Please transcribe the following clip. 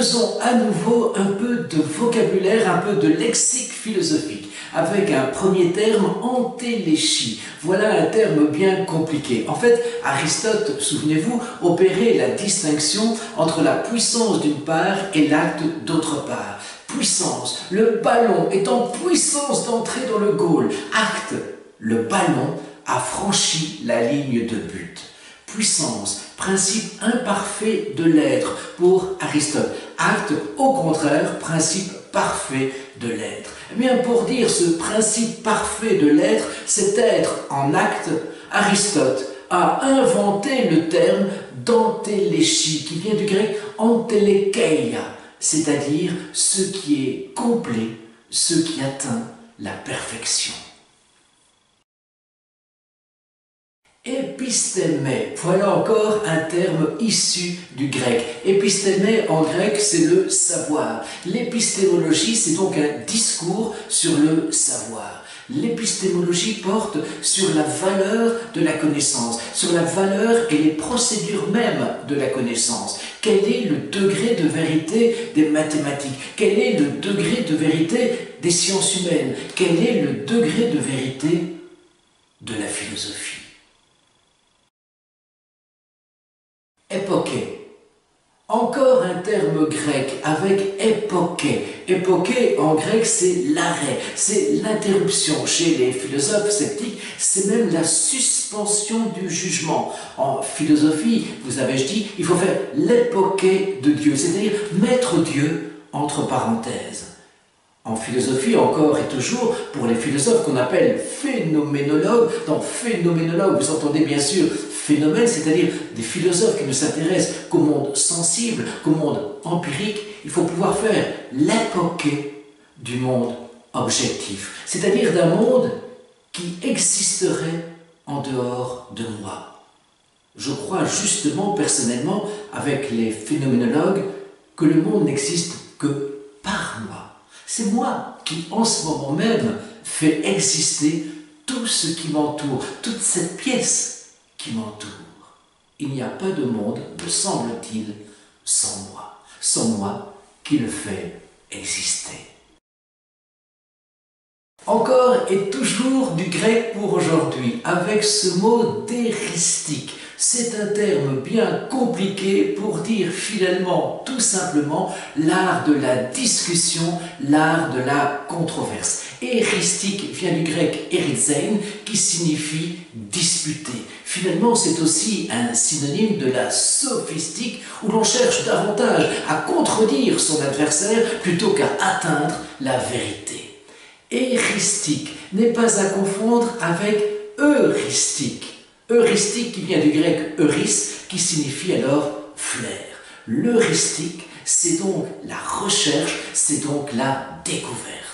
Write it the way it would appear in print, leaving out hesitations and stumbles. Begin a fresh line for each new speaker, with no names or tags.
Faisons à nouveau un peu de vocabulaire, un peu de lexique philosophique, avec un premier terme, entéléchie. Voilà un terme bien compliqué. En fait, Aristote, souvenez-vous, opérait la distinction entre la puissance d'une part et l'acte d'autre part. Puissance, le ballon est en puissance d'entrer dans le goal. Acte, le ballon a franchi la ligne de but. Puissance, principe imparfait de l'être pour Aristote. Acte, au contraire, principe parfait de l'être. Eh bien, pour dire ce principe parfait de l'être, cet être en acte, Aristote a inventé le terme d'entéléchie, qui vient du grec entelekeia, c'est-à-dire ce qui est complet, ce qui atteint la perfection. Épistémé, voilà encore un terme issu du grec. Épistémé en grec, c'est le savoir. L'épistémologie, c'est donc un discours sur le savoir. L'épistémologie porte sur la valeur de la connaissance, sur la valeur et les procédures mêmes de la connaissance. Quel est le degré de vérité des mathématiques? Quel est le degré de vérité des sciences humaines? Quel est le degré de vérité de la philosophie? Époqué. Encore un terme grec avec époqué. Époqué en grec, c'est l'arrêt, c'est l'interruption. Chez les philosophes sceptiques, c'est même la suspension du jugement. En philosophie, vous avez dit, il faut faire l'époqué de Dieu, c'est-à-dire mettre Dieu entre parenthèses. En philosophie, encore et toujours, pour les philosophes qu'on appelle phénoménologues, dans phénoménologue, vous entendez bien sûr phénomène, c'est-à-dire des philosophes qui ne s'intéressent qu'au monde sensible, qu'au monde empirique, il faut pouvoir faire l'époqué du monde objectif, c'est-à-dire d'un monde qui existerait en dehors de moi. Je crois justement, personnellement, avec les phénoménologues, que le monde n'existe que par moi. C'est moi qui, en ce moment même, fais exister tout ce qui m'entoure, toute cette pièce qui m'entoure. Il n'y a pas de monde, me semble-t-il, sans moi qui le fait exister. Encore et toujours du grec pour aujourd'hui, avec ce mot d'éristique. C'est un terme bien compliqué pour dire finalement, tout simplement, l'art de la discussion, l'art de la controverse. Éristique vient du grec erizein, qui signifie disputer. Finalement, c'est aussi un synonyme de la sophistique, où l'on cherche davantage à contredire son adversaire plutôt qu'à atteindre la vérité. Éristique n'est pas à confondre avec heuristique. Heuristique qui vient du grec euris, qui signifie alors flair. L'heuristique, c'est donc la recherche, c'est donc la découverte.